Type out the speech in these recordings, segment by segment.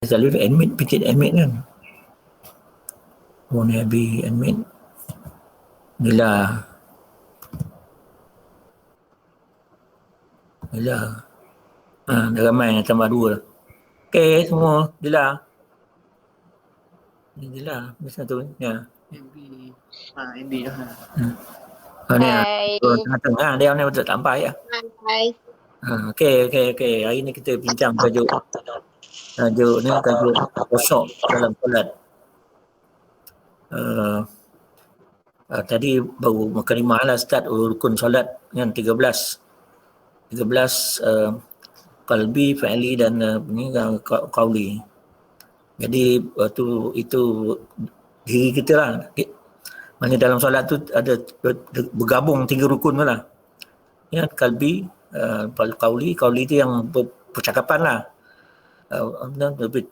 selalu admit, picit admit kan. Oh, Nabi admit. Bila dah ramai tambah 2 lah. Okay, semua Bila macam tu ya. MB dah. Ni Hai. tengah-tengah dia ni betul tak sampai ya. Hai. Okey. Hari ni kita bincang tajuk ni tajuk khusyuk dalam solat. Tadi baru mukadimah lah start rukun solat kan 13 qalbi, fi'li dan ni qauli. Jadi itu diri kita lah. Maksudnya dalam solat tu ada bergabung 3 rukun lah. Ya, qalbi, qauli tu yang percakapan lah.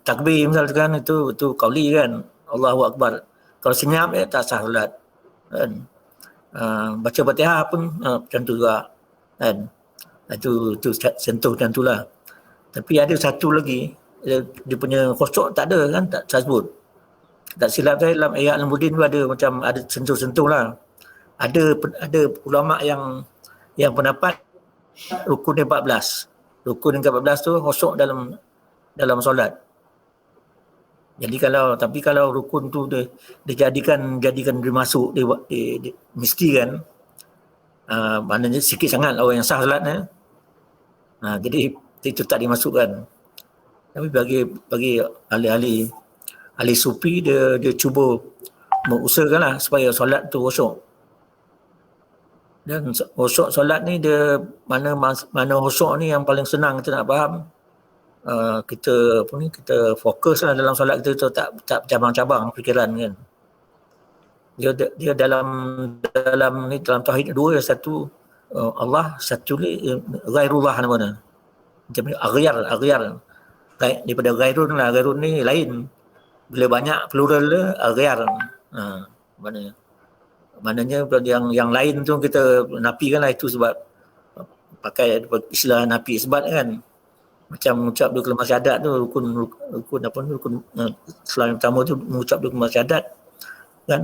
Takbir misalkan itu qauli kan, Allahu Akbar. Kalau senyap tak sah solat kan. Baca Fatihah pun macam tu juga kan. Itu sentuh macam tu lah. Tapi ada satu lagi, dia punya khusyuk tak ada kan, tak sebut. Tak silap saya dalam ayat Al-Mudin tu ada sentuh-sentuh lah. Ada ulama yang pendapat rukun 14. Rukun yang ke-14 tu khusyuk dalam solat. Jadi kalau rukun tu dia jadikan dia masuk dia mesti kan, maknanya sikit sangat orang yang sah solatnya. Jadi itu tak dimasukkan. Tapi bagi ahli sufi dia cuba mengusahakanlah supaya solat tu khusyuk. Dan khusyuk solat ni dia mana khusyuk ni yang paling senang kita nak faham. Kita fokus lah dalam solat kita tu, tak cabang-cabang fikiran kan. Dia dalam tauhid dua, satu Allah, satu ni ghairullah namanya. Macam ni aghyar. Daripada ghairun lah, ghairun ni lain. Bila banyak plural dia aghyar. Maknanya yang lain tu kita nafikan lah, itu sebab pakai istilah nafi isbat kan. Macam mengucap dua kalimah syahadat tu, rukun Islam yang pertama tu mengucap dua kalimah syahadat kan,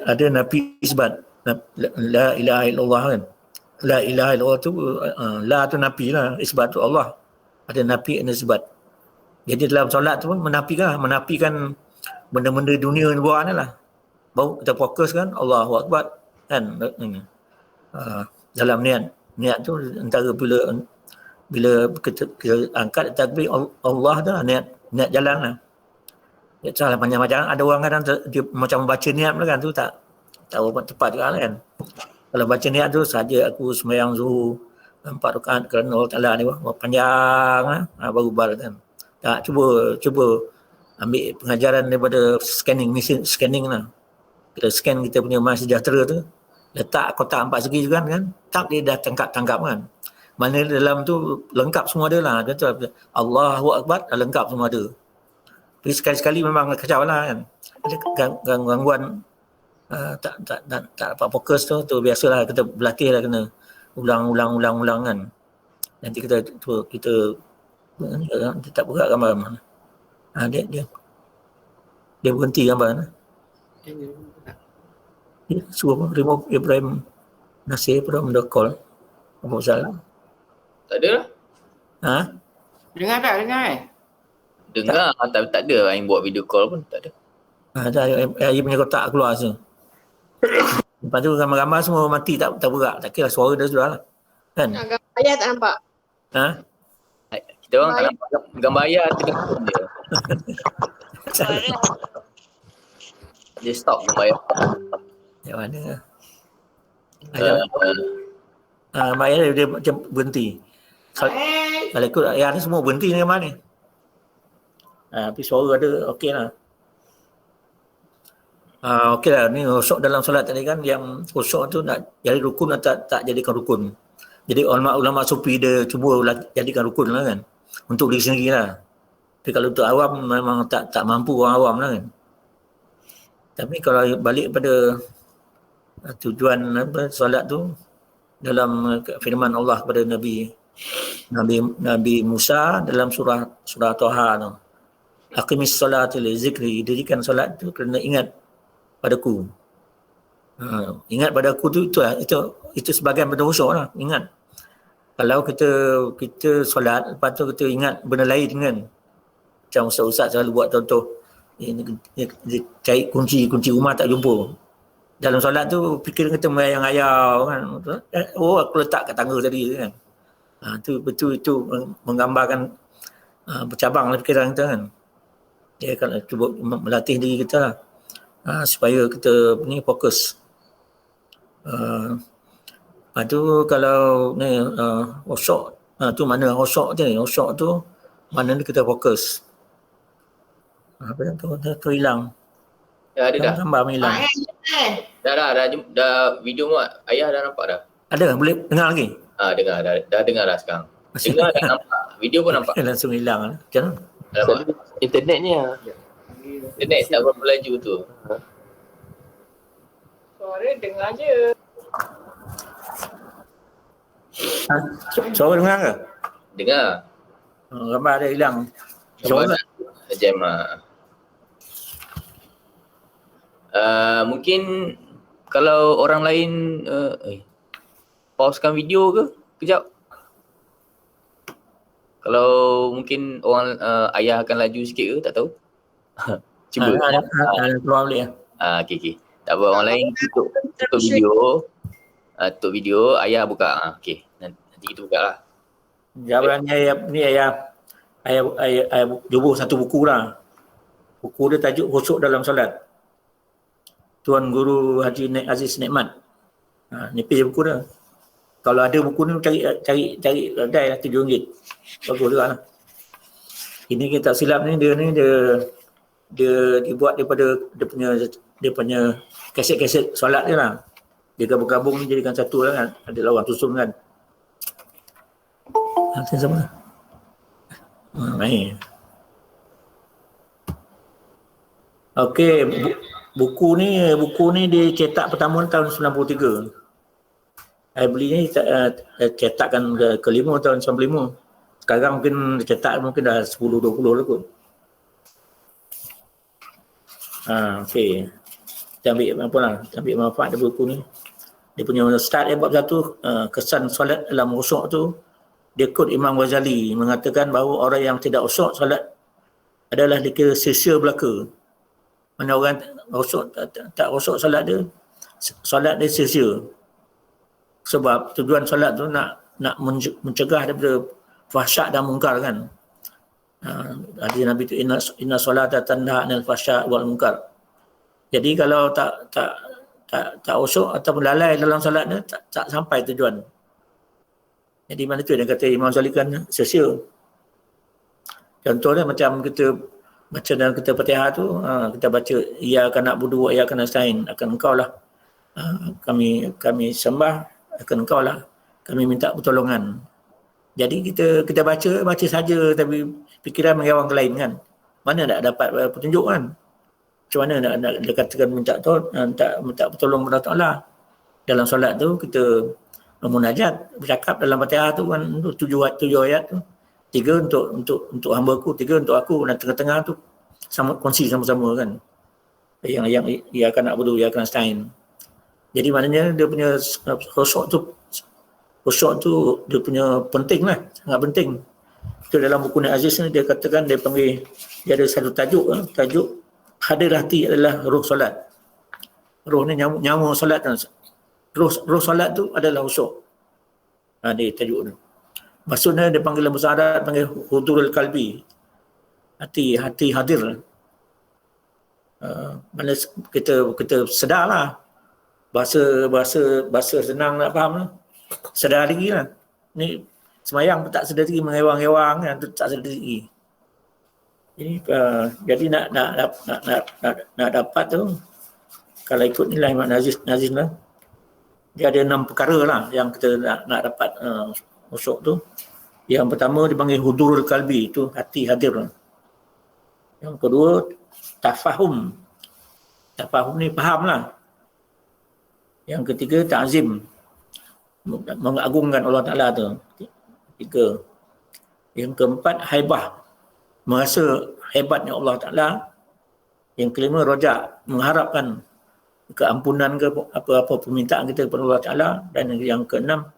ada nafi isbat, la ilaha illallah kan. La ilaha illallah tu la tu nafi lah, isbat tu Allah. Ada nafi dan isbat. Jadi dalam solat tu pun menafikan benda-benda dunia di luar ni lah. Baru kita fokus kan Allahu Akbar kan. Dalam niat tu antara bila kita angkat takbir Allah dah niat jalan lah. Ya salah panjang-panjang. Ada orang kadang dia macam membaca niat kan, tu tak tepat juga kan. Kalau baca niat tu saja aku sembahyang zuhur 4 rakaat kerana Allah Taala ni panjang lah, baru bar kan. Tak, cuba ambil pengajaran daripada mesin scanning lah. Kita scan kita punya MySejahtera tu, letak kotak 4 segi juga kan, tak dia dah tangkap kan. Mana dalam tu lengkap semua ada lah. Dia Allahu Akbar dah lengkap semua ada. Tapi sekali-sekali memang kacau lah kan. Ada gangguan tak dapat fokus tu biasalah, kita berlatih lah, kena ulang kan. Nanti kita tak buka gambar mana. Dia berhenti gambar. Dia suruh remove Ibrahim Nasir from the call. Apa salah? Tak ada lah. Dengar tak? Dengar, tapi tak ada yang buat video call pun, tak ada. Dia punya kotak keluar semua. Lepas tu gambar-gambar semua mati, tak bergerak. Tak kira suara dia sudah lah. Kan? Gambar ayah tak nampak. Kita orang tak nampak gambar ayah tengah dia. Dia stop gambar ayah. Yang mana? Gambar ayah dia macam berhenti. Kalau ikut ayah ni semua berhenti ni gambar ni. Tapi suara dia okey lah. Okey lah, ni khusyuk dalam solat tadi kan, yang khusyuk tu nak jadi rukun atau tak jadikan rukun. Jadi ulama sufi dia cuba jadikan rukun lah kan, untuk diri sendiri lah. Tapi kalau untuk awam memang tak mampu orang awam lah kan. Tapi kalau balik pada tujuan solat tu, dalam firman Allah kepada Nabi Musa dalam surah Taha tu, aqimis solata li zikri, dirikan solat tu kerana ingat padaku. Ingat padaku tu itu sebahagian benda khusyuk lah, ingat. Kalau kita solat, lepas tu kita ingat benda lain kan. Macam ustaz-ustaz selalu buat contoh, dia cari kunci rumah tak jumpa. Dalam solat tu fikir kita mengayang-ayang kan. Oh, aku letak kat tangga tadi kan. Tu betul itu menggambarkan bercabang lah fikiran kita kan. Dia akan cuba melatih diri kita lah. Supaya kita ni fokus. Tu kalau ni khusyuk, tu mana khusyuk je. Khusyuk tu mana ni kita fokus. Apa tu hilang. Dah ada dah. Gambar hilang. Dah video muat. Ayah dah nampak dah. Ada, boleh dengar lagi? Dengar dah dengar dah sekarang. Dengar dah nampak. Video pun nampak. Langsung hilang. Macam mana? Alamak. Internetnya. Internet tak berapa laju tu. Suara dengar je. Suara dengar ke? Dengar. Gambar ada hilang. Suara Jam mungkin kalau orang lain pausekan video ke kejap. Kalau mungkin orang ayah akan laju sikit ke, tak tahu. Cuba. ada keluar balik lah. Okey. Tak apa, orang lain tutup video. Tutup video, ayah buka. Okey. Nanti kita buka lah. Jawapan ayah jumpa satu buku lah. Buku dia tajuk Khusyuk dalam Solat. Tuan Guru Haji Aziz Nikmat. Nipis buku dia. Kalau ada buku ni cari kedai lah RM7. Bagus juga lah. Ini kita tak silap ni dia dibuat daripada dia punya kaset-kaset solat dia lah. Dia gabung-gabung ni jadikan satu lah kan. Ada lawan susun kan. Nanti sama. Main. Okey, buku ni dicetak pertama tahun 93. Saya beli ni cetakan kelima tahun 95. Sekarang mungkin cetak dah 10-20 lah kot. Okey. Kita ambil manfaat dari buku ni. Dia punya start bab 1, kesan solat dalam khusyuk tu. Dia kod Imam Ghazali mengatakan bahawa orang yang tidak khusyuk solat adalah dikira sia-sia belaka. Mana orang khusyuk tak khusyuk solat dia sia-sia. Sebab tujuan solat tu nak mencegah daripada fahsyak dan mungkar kan. Hadis Nabi tu inna solata tanha 'anil fahsya' wal munkar. Jadi kalau tak khusyuk atau lalai dalam solat dia tak sampai tujuan. Jadi mana tu dia kata Imam Ghazali kan sia-sia. Contohnya macam kita baca dalam kita Fatihah tu, kita baca iyyaka na'budu wa iyyaka nasta'in, akan engkau lah kami sembah, akan engkau lah kami minta pertolongan. Jadi kita baca saja tapi fikiran mengawang ke lain kan. Mana nak dapat petunjuk kan? Macam mana nak katakan minta pertolongan kepada Allah. Dalam solat tu kita memunajat, bercakap dalam Fatihah tu kan tujuh ayat tu. 3 untuk hamba-Ku, 3 untuk aku, dan tengah-tengah tu kongsi sama-sama kan. Yang ia akan nak berdoa, ia akan nasta'in. Jadi maknanya dia punya khusyuk tu dia punya penting lah, sangat penting. Itu dalam buku Aziz ni dia katakan dia ada satu tajuk hadir hati adalah roh solat. Roh ni nyawa solat kan. Roh solat tu adalah khusyuk. Dia tajuk tu. Maksudnya dia panggil dalam bahasa Arab panggil hudurul kalbi. Hati hadir. Mana kita sedarlah. Bahasa senang nak faham lah. Sedar diri lah. Ni semayang pun tak sedar diri, mengewang-ewang kan, tak sedar diri. Jadi nak dapat tu, kalau ikut ni lah Imam Nazis lah, dia ada 6 perkara lah yang kita nak dapat khusyuk tu. Yang pertama dipanggil hudurul kalbi, itu hati hadir. Yang kedua tafahum ni faham lah. Yang ketiga ta'zim, mengagungkan Allah Ta'ala tu. 3. Yang keempat haibah, merasa hebatnya Allah Ta'ala. Yang kelima, rojak, mengharapkan keampunan ke apa-apa permintaan kita kepada Allah Ta'ala. Dan yang keenam,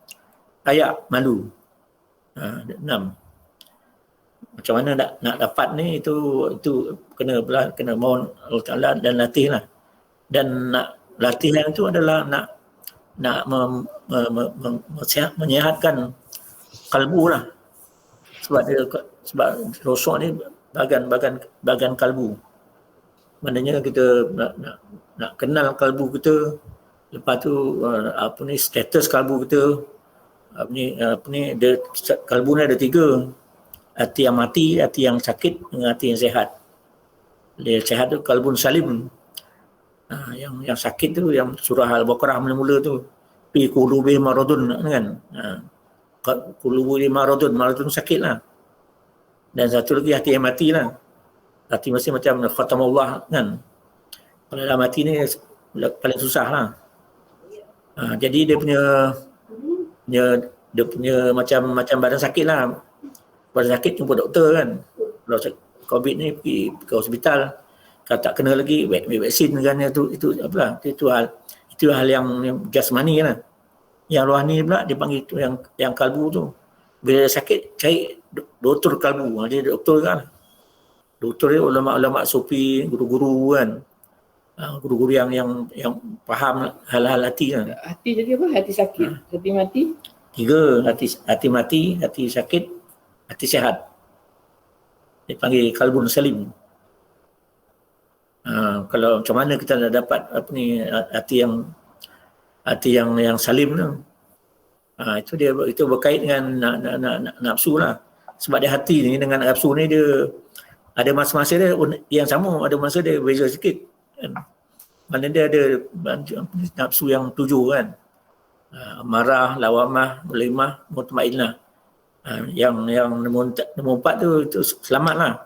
ayak, malu. 6. Macam mana nak dapat ni, itu kena mohon Allah Ta'ala dan latih lah. Dan nak latihan itu adalah nak menyihatkan kalbu lah. Sebab rosok ni bahagian kalbu. Maknanya kita nak kenal kalbu kita, lepas tu status kalbu kita, kalbu ni ada 3, hati yang mati, hati yang sakit dengan hati yang sihat. Dia sihat tu kalbun salim. Yang sakit tu, yang surah Al-Baqarah mula-mula tu, fi qulubi maradun kan. Qulubi maradun sakit lah. Dan satu lagi hati yang mati lah. Hati masih macam khatamullah kan. Kalau dah mati ni paling susah lah. Jadi dia punya macam badan sakit lah. Badan sakit jumpa doktor kan. Kalau COVID ni pergi ke hospital, kalau tak kena lagi vaksin kan, itu apa? Itu hal yang jasmani lah. Yang rohani pula dia panggil tu yang kalbu tu. Bila sakit cari doktor kalbu. Dia doktor kan. Doktor dia ulama-ulama sufi, guru-guru kan. Guru-guru yang faham hal-hal hati kan. Hati jadi apa? Hati sakit, hati mati. 3, hati mati, hati sakit, hati sihat. Dia panggil kalbun salim. Kalau macam mana kita nak dapat hati yang salim tu. Itu berkait dengan nafsu lah. Sebab dia hati ni dengan nafsu ni dia ada masa-masa dia yang sama, ada masa dia beza sikit kan. Mana dia ada nafsu yang 7 kan. Marah, lawamah, mulimah, mutmainnah. Yang nombor 4 tu selamatlah.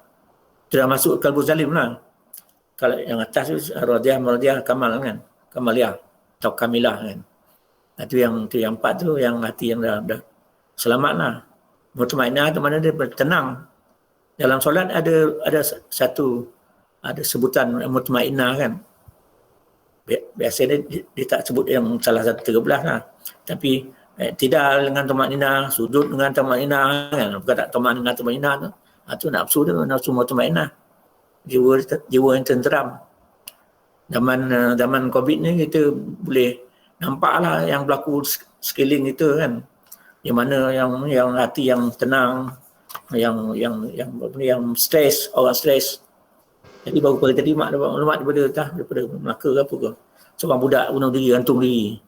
Itu dah masuk kalbu zalim lah. Kalau yang atas tu radiyah, kamal kan. Kamaliyah atau kamilah kan. Itu yang 4 tu yang hati yang dah selamatlah. Mutmainnah tu mana dia tenang. Dalam solat ada sebutan mutmainnah kan. Biasanya dia tak sebut yang salah satu 13 lah. Tapi tidak dengan tumaninah, sujud dengan tumaninah kan. Bukan tak tumaninah tu. Itu nafsu tu, nafsu mutmainnah. Jiwa yang tenteram. Zaman COVID ni kita boleh nampaklah yang berlaku sekeliling itu kan. Yang mana yang hati yang tenang, yang stres, orang stres. Jadi baru pagi tadi mak daripada Melaka ke apa ke. Seorang budak bunuh diri, gantung diri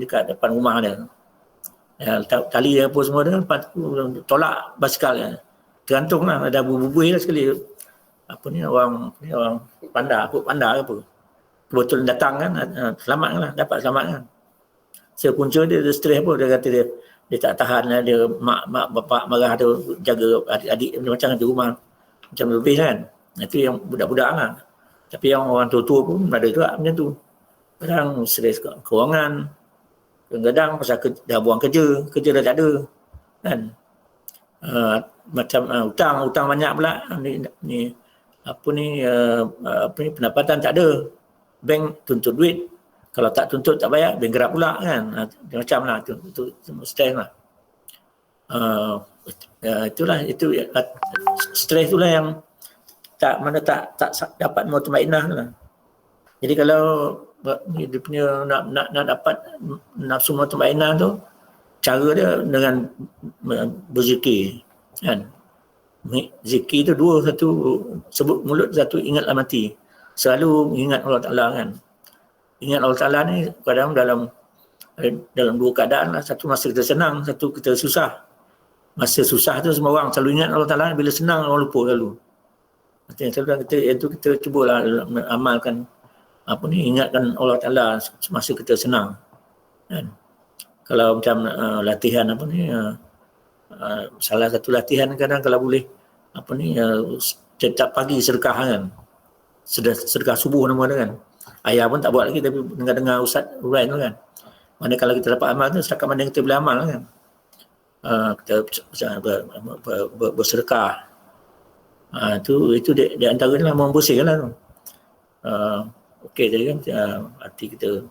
dekat depan rumah dia. Tali apa semua dia tolak basikal dia. Tergantunglah, ada bubuih lah sekali. Orang pandar ke apa. Kebetulan datang kan, dapat selamat kan. Sepunca dia stres apa, dia kata dia tak tahan lah, dia mak bapak marah tu, jaga adik-adik macam di rumah. Macam lebih kan. Itu yang budak-budak lah. Tapi yang orang tua-tua pun ada juga macam tu. Kadang stres kewangan, kadang-kadang pasal dah buang kerja dah tak ada kan. Macam hutang banyak pula ni pendapatan tak ada, bank tuntut duit, kalau tak tuntut tak bayar, bank gerak pula kan. Macam lah tu stres lah. Itu stres itulah yang tak dapat mutmainnah lah. Jadi kalau dia punya nak dapat nafsu mutmainnah tu, cara dia dengan berzikir kan. Zikir tu 2, satu sebut mulut, satu ingatlah mati. Selalu ingat Allah Ta'ala kan. Ingat Allah Ta'ala ni kadang dalam 2 keadaan lah. Satu masa kita senang, satu kita susah. Masa susah tu semua orang selalu ingat Allah Ta'ala, bila senang orang lupa selalu. Kita cubalah amalkan ingatkan Allah Ta'ala semasa kita senang kan. Kalau macam latihan salah satu latihan kadang kalau boleh setiap pagi sedekah kan. Sedekah subuh nama dia kan. Ayah pun tak buat lagi, tapi dengar ustaz Urain tu kan. Mana kalau kita dapat amal tu, setakat mana kita boleh amal kan. Kita bersedekah. Itu di antaranya membersihkan lah tu. Okey tadi kan hati kita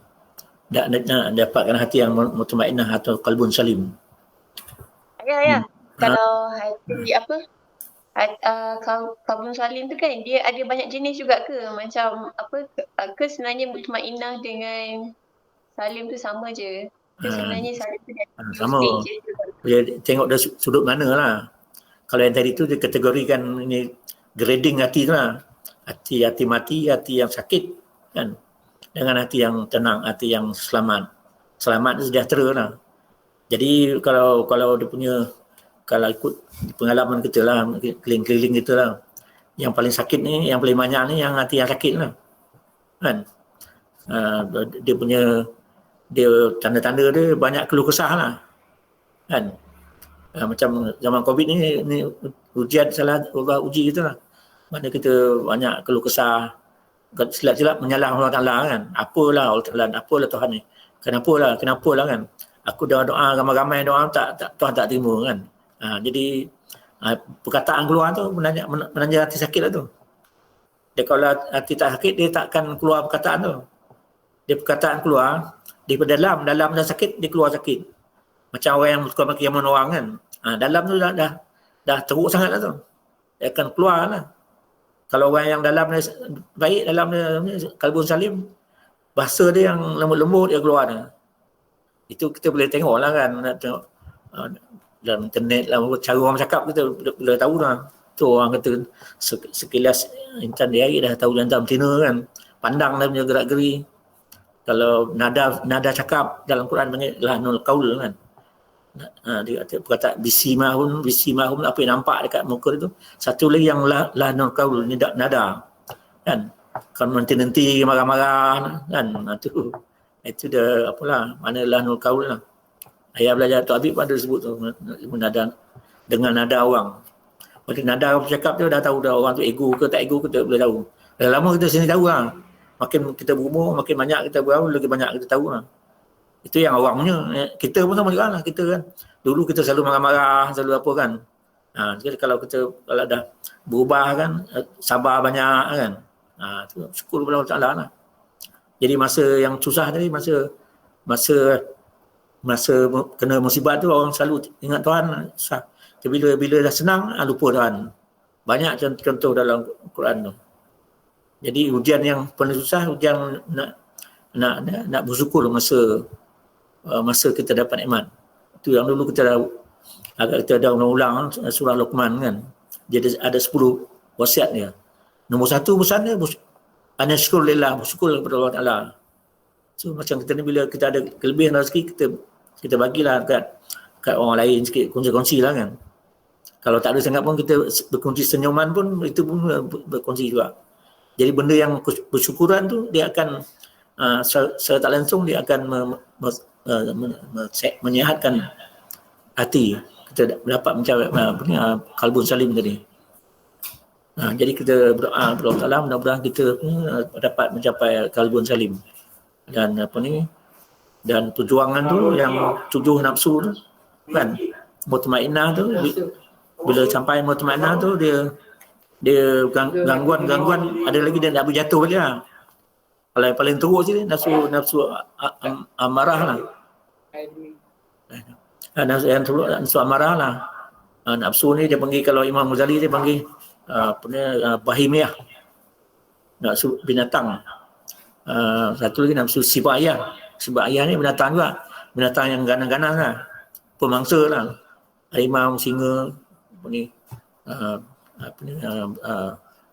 nak dapatkan hati yang mutmainnah atau qalbun salim. Ya. Kalau hati apa? Qalbun salim tu kan dia ada banyak jenis juga ke? Macam apa ke sebenarnya mutmainnah dengan salim tu sama je? Ke sebenarnya salim tu dia sama. Dia tengok dari sudut mana lah. Kalau yang tadi tu dia kategorikan ini grading hati tu lah. Hati mati, hati yang sakit kan. Dengan hati yang tenang, hati yang selamat. Selamat tu sejahtera lah. Jadi kalau dia punya, kalau ikut pengalaman kita lah, keliling-keliling kita lah, yang paling sakit ni, yang paling banyak ni yang hati yang sakit lah kan. Dia tanda-tanda dia banyak keluh kesah lah kan. Macam zaman COVID ni ujian salah Allah uji kita lah. Mana kita banyak keluh kesah, silap-silap menyalah Allah Ta'ala kan. Apalah Allah Ta'ala, apalah Tuhan ni, kenapalah kan. Aku dah doa ramai-ramai doa Tuhan tak terima kan. Jadi perkataan keluar tu menanja hati sakit lah tu. Dia kalau hati tak sakit dia takkan keluar perkataan tu. Dia perkataan keluar daripada dalam dah sakit, dia keluar sakit. Macam orang yang suka maki orang kan. Dalam tu dah teruk sangat lah tu. Dia akan keluar lah. Kalau orang yang dalam dia baik, dalam dia qalbun salim, bahasa dia yang lembut-lembut dia keluar dah. Itu kita boleh tengok lah kan. Tengok dalam internet lah, cara orang cakap kita boleh tahu dah. Tu orang kata sekilas intan dia dah tahu jantan betina kan. Pandang dia punya gerak-geri. Kalau nada cakap dalam Quran panggil lahnul qaul kan. Dia kata perkataan bisimahum apa yang nampak dekat muka itu. Satu lagi yang lahnul qaul ni nada kan. Kalau nanti marah-marah kan. Itu dah apalah, mana lahnul qaul lah. Ayah belajar Tok Habib ada sebut tu nada dengan nada orang. Maksud nada bercakap tu dah tahu dah orang tu ego ke tak ego ke tak boleh tahu. Dah lama kita sini tahu lah. Makin kita berumur, makin banyak kita berumur, lagi banyak kita tahu lah. Itu yang orang punya. Kita pun sama juga lah. Kita kan, dulu kita selalu marah-marah, selalu apa kan. Jadi kalau dah berubah kan, sabar banyak kan. Tu syukur kepada Allah Ta'ala lah. Jadi masa yang susah tadi, masa kena musibah tu orang selalu ingat Tuhan. Bila dah senang, lupa Tuhan. Banyak contoh dalam Quran tu. Jadi ujian yang paling susah, ujian nak bersyukur masa kita dapat nikmat. Itu yang dulu kita dah ulang surah Luqman kan. Dia ada 10 wasiat dia. Nombor 1 pesan dia anashkurlillah, bersyukur kepada Allah Ta'ala. So macam kita ni bila kita ada kelebihan rezeki, kita bagilah kat orang lain sikit, kongsi-kongsi lah kan. Kalau tak ada sangat pun kita berkongsi senyuman pun, itu pun berkongsi juga. Jadi benda yang bersyukuran tu dia akan secara tak langsung dia akan menyehatkan hati. Kita dapat mencapai qalbun salim tadi. Jadi kita berdoa kepada Allah Ta'ala, mudah-mudahan kita dapat mencapai qalbun salim. Dan dan perjuangan tu yang 7 nafsu tu kan, mutmainnah tu, bila sampai mutmainnah tu dia gangguan ada lagi dia nak berjatuh je lah. Kalau yang paling teruk je nafsu amarah lah. Nafsu amarah lah. Nafsu ni dia panggil, kalau Imam Ghazali dia panggil bahimiyah, nafsu binatang. Satu lagi nafsu sibaya. Sibaya ni binatang juga, binatang yang ganas-ganas lah, pemangsa lah, harimau, singa,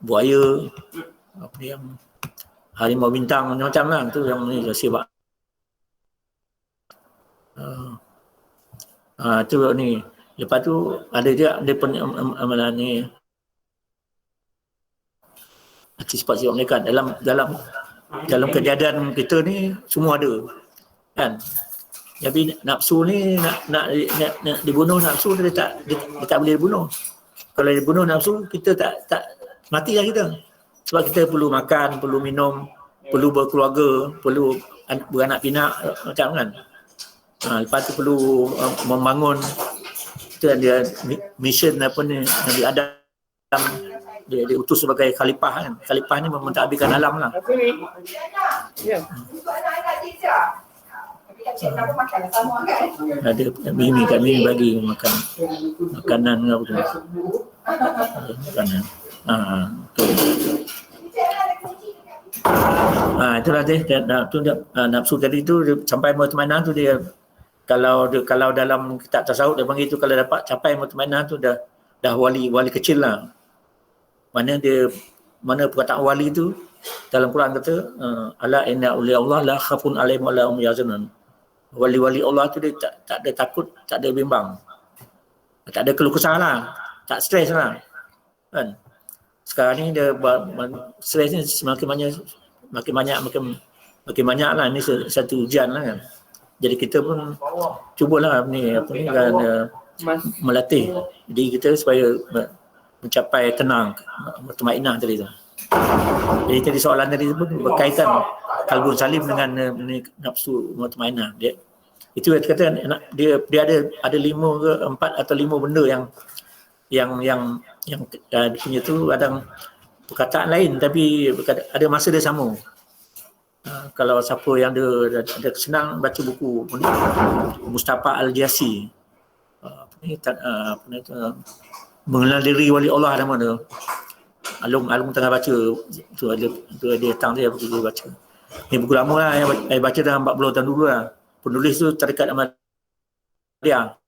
buaya, yang harimau bintang macam-macam lah. Tu yang ni sibak. Tu ni. Lepas tu ada juga dia amalan ni, sifat-sifat mereka dalam kejadian kita ni semua ada kan. Tapi nafsu ni nak dibunuh, nafsu dia tak boleh dibunuh. Kalau dibunuh nafsu, kita tak matilah kita. Sebab kita perlu makan, perlu minum, perlu berkeluarga, perlu beranak pinak macam kan. Lepas tu perlu membangun. Itu dia mission apa ni, Nabi Adam dia diutus sebagai khalifah kan. Khalifah ni mentadbirkan alam lah. Ada bini kat bini bagi makan makanan apa tu. Makanan. Itulah dia nafsu tadi tu sampai mutmainah tu dia kalau dalam kitab tasawuf dia panggil tu kalau dapat capai mutmainah tu dah wali kecil lah. Mana perkataan wali tu dalam Quran kata ala inna awliya Allah la khafun alaihim wa la hum yahzanun. Wali-wali Allah tu dia tak ada takut, tak ada bimbang. Tak ada keluh kesah lah, tak stres lah. Kan? Sekarang ni dia stres ni makin banyak lah. Ini satu ujian lah kan. Jadi kita pun cubalah kan, melatih diri kita supaya mencapai tenang, mutmainah tadi tu. Jadi tadi soalan tadi pun berkaitan qalbun salim dengan nafsu mutmainah. Itu dia kata dia ada 5 ke 4 atau 5 benda yang punya tu kadang perkataan lain tapi ada masa dia sama. Kalau siapa yang ada senang baca buku Mustafa Al-Jasi mengenal diri wali Allah nama tu. Alung tengah baca tu ada datang dia pergi baca. Ni buku lama lah yang baca dah 40 tahun dulu lah. Penulis tu Tarekat Ahmadiyah.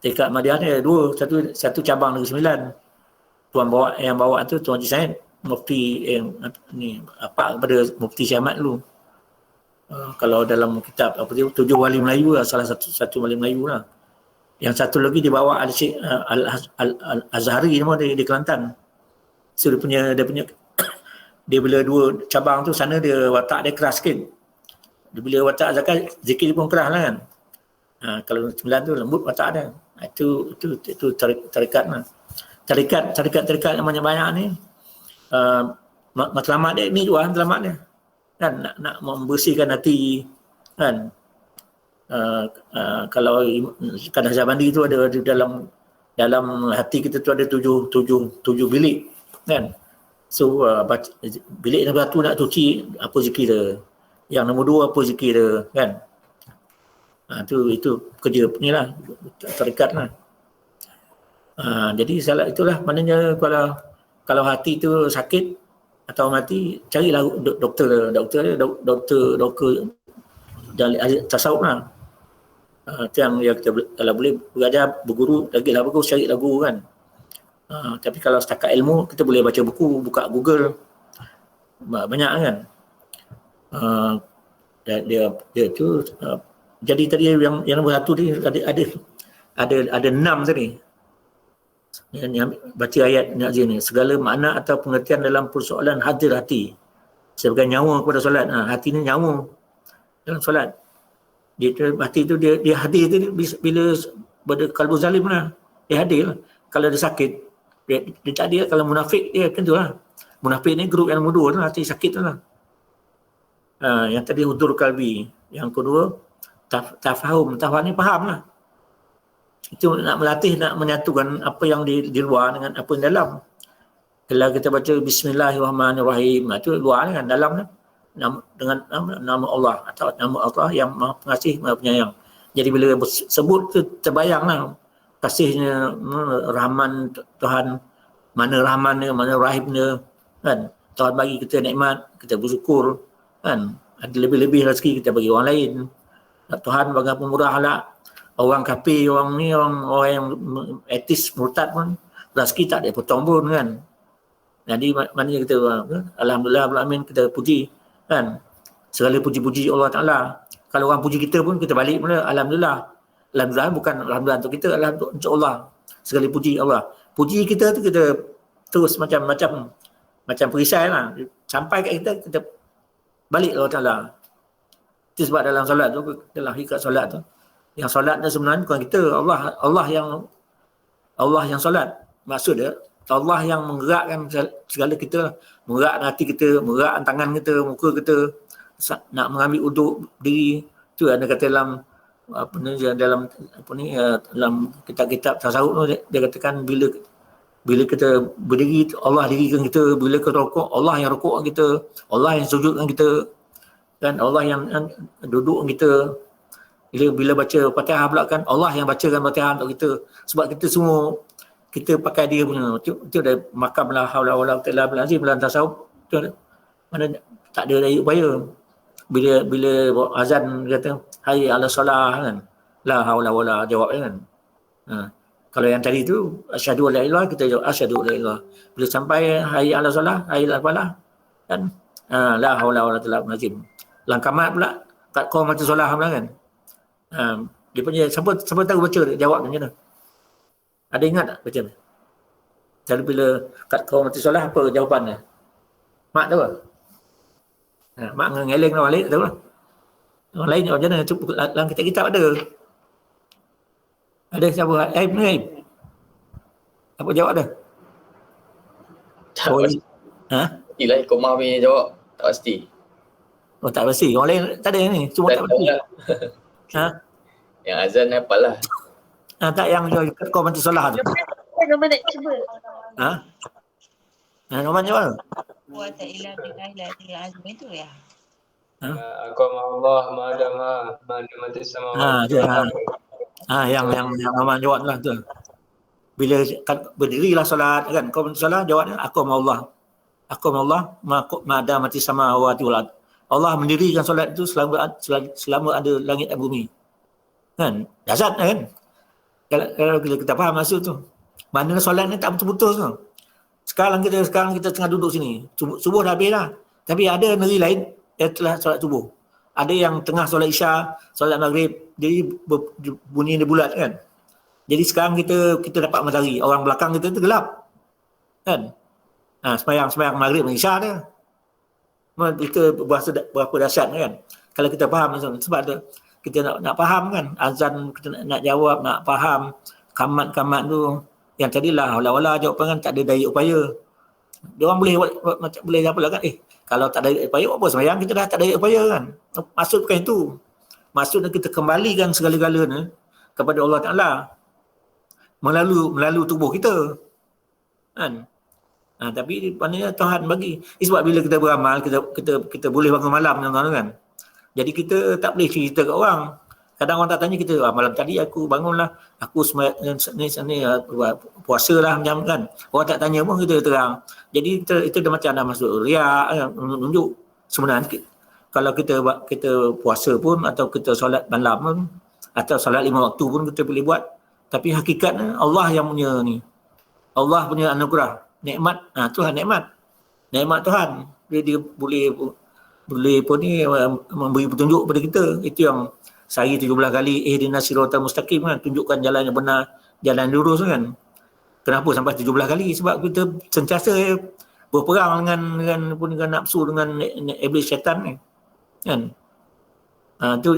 Tarekat Ahmadiyah ni ada satu cabang Negeri Sembilan. Yang bawa tu Tuan Haji Said, mufti kepada Mufti Syekh Ahmad dulu. Kalau dalam kitab apa tu 7 wali Melayu lah, salah satu wali Melayu lah. Yang satu lagi dibawa Al-Syekh Al-Azhari nama dia di Kelantan. So dia punya dia bila 2 cabang tu sana dia watak dia keras sikit. Dia bila watak zakat zikir pun keras lah kan. Kalau 9 tu lembut watak dia. Itu tarikat lah. Tarikat yang banyak-banyak ni matlamat dia ni juga matlamat dia. Kan nak membersihkan hati kan. Kalau kadang Zabandi tu ada dalam hati kita tu ada tujuh bilik kan. So bilik nombor 1 nak cuci apa zikir dia, yang nombor 2 apa zikir dia kan. Itu kerja ni lah, terikat lah. Jadi salah itulah maknanya kalau hati tu sakit atau mati, carilah doktor dari tasawuf lah. Itu yang kita kalau boleh belajar berguru lagilah bagus, cari lagu kan. Tapi kalau setakat ilmu kita boleh baca buku, buka Google, banyak kan. Dia tu jadi tadi yang nombor 1 ni ada 6 tadi. Yang baca ayat ni, segala makna atau pengertian dalam persoalan hadir hati sebagai nyawa kepada solat. Hati ni nyawa dalam solat. Hati tu dia hadir tu bila pada kalbu zalim lah, dia hadir lah. Kalau dia sakit dia tak ada. Kalau munafik dia macam tu lah. Munafik ni grup yang nombor 2 tu, hati sakit tu lah. Yang tadi hudur kalbi, yang kedua tafahum ni faham lah. Itu nak melatih, nak menyatukan apa yang di luar dengan apa yang dalam. Kalau kita baca Bismillahirrahmanirrahim, itu luar kan, dalam kan dengan nama Allah atau nama Allah yang Maha Pengasih, Maha Penyayang. Jadi bila sebut tu terbayanglah kasihnya, rahman Tuhan, mana rahmannya, mana rahimnya kan. Tuhan bagi kita nikmat, kita bersyukur kan. Ada lebih-lebih rezeki kita bagi orang lain. Tuhan bagi pemurah lah. Orang kafir, orang yang etis, murtad pun rezeki tak ada potong pun kan. Jadi maknanya kita alhamdulillah alamin, kita puji kan. Segala puji-puji Allah Taala. Kalau orang puji kita pun kita balik mula alhamdulillah. Alhamdulillah bukan alhamdulillah untuk kita, alhamdulillah untuk Allah. Segala puji Allah. Puji kita tu kita terus macam perisai lah. Sampai kat kita balik Allah Taala. Itu sebab dalam solat tu, dalam hakikat solat tu, yang solat ni sebenarnya bukan kita, Allah yang solat. Maksud dia Allah yang menggerakkan segala kita, menggerakkan hati kita, menggerakkan tangan kita, muka kita, nak mengambil uduk diri. Tu ada kata dalam dalam kitab-kitab tasawuf tu, dia katakan bila Bila kita berdiri, Allah dirikan kita. Bila kita rukuk, Allah yang rukukkan kita. Allah yang sujudkan kita. Dan Allah yang dudukkan kita. Bila baca Fatihah pula kan, Allah yang bacakan Fatihah untuk kita. Sebab kita semua, kita pakai dia punya. Itu ada makam la haula wala quwwata illa billah dalam tasawuf. Mana tak ada daya upaya. Bila azan kata hayya ala solah kan, la haula wala jawab kan. Kalau yang tadi tu asyhadu alla ilaha, kita jawab asyhadu alla ilaha. Bila sampai hayya ala solah, hayya ala falah kan, la haula wala quwwata illa billah. Langkamat pula kat qamati solah pula kan. Dia punya siapa tahu baca jawab macam mana? Ada ingat tak baca? Jadi bila kat qamati solah apa jawapannya? Mak tahu tak? Mak ngeleng lah balik, tahu lah. Orang lain macam mana? Dalam kitab ada. Ada siapa? Aib ni Aib. Apa jawab dia? Tak pasti. Pastilah Komah punya jawab. Tak pasti. Oh tak pasti. Orang lain tak ada ni. Cuma tak pasti. Yang azan ni apalah. Tak yang kau mati solah tu. Nombor nak cuba. Nombor jawab. Wa ta'ala billahi azmi tu ya. Aku Allah mana mati sama. Yang nombor jawab lah tu. Bila berdirilah solat kan, kau mati solat jawabnya aku Allah. Aku Allah mada mati sama wa wal. Allah mendirikan solat itu selama ada langit dan bumi. Kan? Dahsyat kan? Kalau kita faham maksud tu. Mana solat ni tak betul-betul tu. Sekarang kita tengah duduk sini. Subuh dah habis dah. Tapi ada negeri lain yang telah solat subuh. Ada yang tengah solat isya, solat maghrib, jadi bunyi dia bulat kan. Jadi sekarang kita dapat matahari. Orang belakang kita tu gelap. Kan? Sembahyang maghrib dan isya dia. Kita berapa dahsyat kan. Kalau kita faham sebab tu kita nak faham kan. Azan kita nak jawab, nak faham kamat-kamat tu. Yang tadilah wala-wala jawapan kan tak ada daya upaya. Dia orang boleh apa lah kan. Kalau tak ada daya upaya apa sembahyang kita dah tak ada daya upaya kan. Maksud bukan itu. Maksudnya kita kembalikan segala-galanya kepada Allah Ta'ala melalui tubuh kita. Kan? Tapi maknanya Tuhan bagi. Sebab bila kita beramal, kita boleh bangun malam tuan-tuan kan. Jadi kita tak boleh cerita kat orang. Kadang orang tak tanya kita, malam tadi aku bangunlah, aku puasa lah macam kan. Orang tak tanya pun kita terang. Jadi itu dah macam dah masuk riak, menunjuk. Sebenarnya kalau kita puasa pun atau kita solat malam pun atau solat 5 waktu pun kita boleh buat. Tapi hakikatnya Allah yang punya ni. Allah punya anugerah. Nikmat, Tuhan nikmat. Nikmat Tuhan. Dia boleh pun ni memberi petunjuk kepada kita. Itu yang sehari 17 kali ihdinas siratal mustaqim kan, tunjukkan jalan yang benar, jalan lurus kan. Kenapa sampai 17 kali? Sebab kita sentiasa berperang dengan nafsu, dengan iblis syaitan ni. Kan?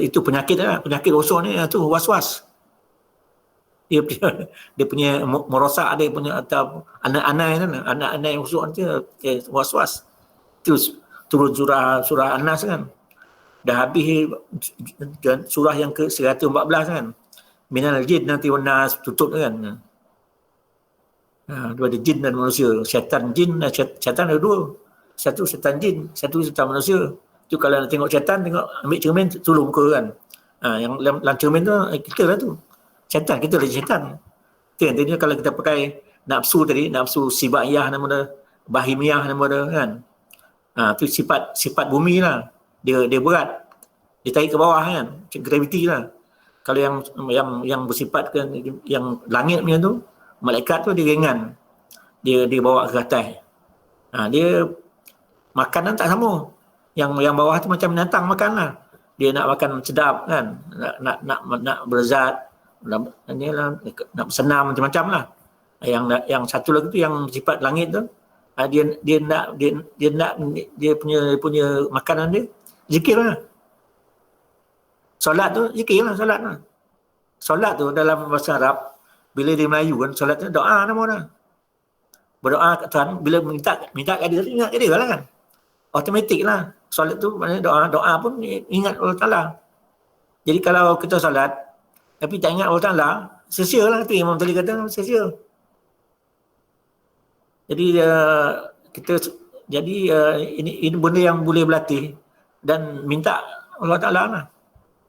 Itu penyakit lah, penyakit rosak ni tu was-was. Dia punya merosak, dia punya atau anak-anak kan, anak-anak yang rosak tu was-was. Terus turun surah An-Nas kan. Dah habis surah yang ke 114 kan. Minal jin nanti wanas tutup kan. Dua ada jin dan manusia. Syaitan jin, syaitan ada dua. Satu syaitan jin, satu syaitan manusia. Tu kalau nak tengok syaitan, tengok ambil cermin tolong muka kan. Yang dalam cermin tu kita lah tu. Syaitan, kita lagi syaitan. Tu kan tadinya kalau kita pakai nafsu tadi, nafsu sibaiyah nama dia, bahimiyah nama dia kan. Tu sifat bumi lah. Dia berat, dia tarik ke bawah kan, gravity lah. Kalau yang bersifat kan, yang langit punya tu, malaikat tu dia ringan, dia bawa ke atas. Dia makanan tak sama. Yang bawah tu macam binatang makan lah. Dia nak makan sedap kan, nak berzat, nak senam macam-macam lah. Yang satu lagi tu yang sifat langit tu, dia nak dia punya makanan dia zikir lah. Solat tu zikir lah, solat lah. Solat tu dalam bahasa Arab, bila dia Melayu kan, solat tu doa nama dia. Berdoa kat Tuhan, bila minta kat dia, ingat kat dia lah kan. Automatik lah. Solat tu maknanya doa pun ingat Allah Ta'ala. Jadi kalau kita solat, tapi tak ingat Allah Ta'ala, sia-sia lah tu Imam tadi kata, sia-sia. Jadi ini benda yang boleh berlatih dan minta Allah Ta'ala lah.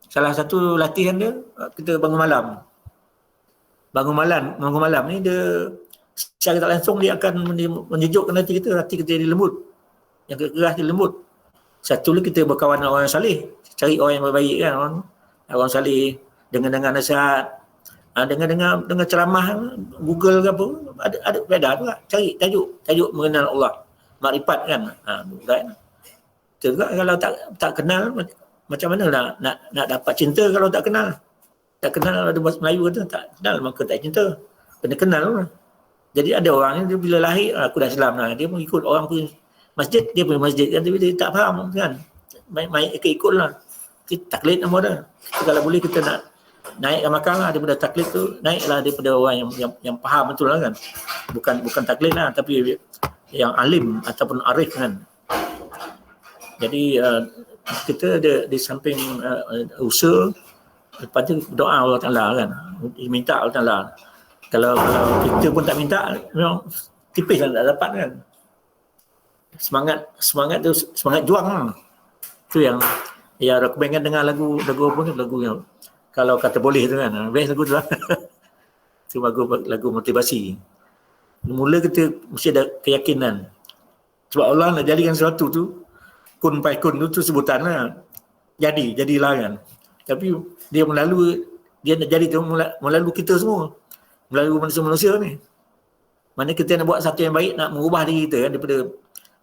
Salah satu latihan dia, kita bangun malam. Bangun malam ni dia secara tak langsung dia akan menjejukkan hati kita jadi lembut. Yang keras dia lembut. Satu lagi kita berkawan dengan orang yang saleh, cari orang yang baik kan, orang saleh, dengan nasihat, dengan ceramah Google ke apa, ada faedah tu lah. Cari tajuk mengenal Allah, makrifat kan. Kan. Juga kalau tak kenal, macam mana nak dapat cinta kalau tak kenal? Tak kenal, ada bahasa Melayu kata tak kenal maka tak cinta. Kena kenal lah. Jadi ada orang ni dia bila lahir, aku dah Islam lah, dia pun ikut orang pergi masjid, dia pergi masjid kan, tapi dia tak faham kan. Main ikut lah. Kita taklid nama dia. Kita kalau boleh kita nak naikkan makam lah daripada taklid tu, naiklah daripada orang yang faham betul lah kan. Bukan taklid lah, tapi yang alim ataupun arif kan. Jadi kita ada di samping usaha, lepas tu doa Allah Ta'ala kan, minta Allah Ta'ala. Kalau kita pun tak minta, memang tipis lah tak dapat kan. Semangat tu, semangat juang lah. Tu yang rekomenkan dengar lagu apa ni, lagu yang kalau kata boleh tu kan, best lagu tu lah. Tu lagu motivasi. Mula kita mesti ada keyakinan. Sebab Allah nak jadikan sesuatu tu, kun paikun tu sebutan lah. Jadilah kan. Tapi dia nak jadi tu melalui kita semua. Melalui manusia-manusia ni. Mana kita nak buat satu yang baik, nak mengubah diri kita kan, daripada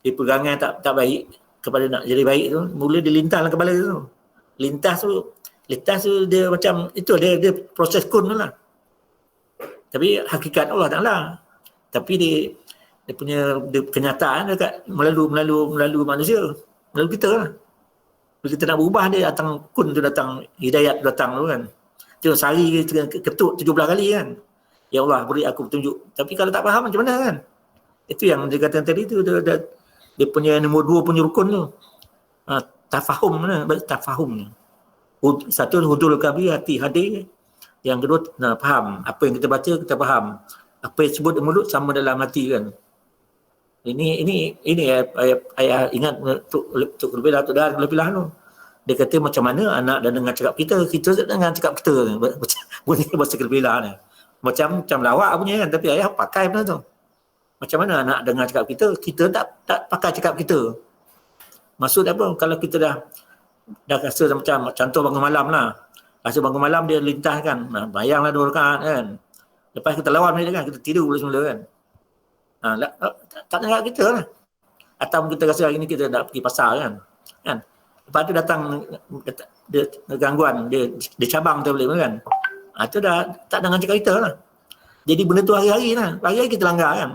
pegangan tak baik kepada nak jadi baik tu, mula dia lintas dalam kepala tu. Lintas tu dia macam, itu dia proses kun tu lah. Tapi hakikat Allah Ta'ala. Tapi dia punya kenyataan dekat melalui manusia. Melalui kita lah. Bila kita nak berubah, dia datang kun tu, datang hidayat datang tu kan. Dia sehari ketuk 17 kali kan. Ya Allah, beri aku petunjuk. Tapi kalau tak faham macam mana kan? Itu yang dia kata tadi tu, dia punya nombor 2 punya rukun tu. Tafahum mana? Tafahum. Satu hudul kalbi, hati hadir. Yang kedua, faham. Apa yang kita baca, kita faham. Apa yang sebut di mulut sama dalam hati kan. Ini ayah ingat Tuk Lebilah tu. Dia kata macam mana anak dah dengar cakap kita tak dengar cakap kita. Bunyi bahasa Lebilah ni. Macam lawak punya kan, tapi ayah pakai benda tu. Macam mana anak dengar cakap kita tak pakai cakap kita. Maksud apa? Kalau kita dah rasa macam contoh bangun malam lah. Rasa bangun malam dia lintas kan. Bayanglah 2 rakaat kan. Lepas kita lawan dia kan, kita tidur semula kan. Tak dengar kita lah. Atau kita rasa hari ni kita nak pergi pasar kan. Lepas tu datang dia gangguan, dia cabang tu boleh kan. Itu dah tak dengar cakap kita lah. Jadi benda tu hari-hari lah. Hari-hari kita langgar kan.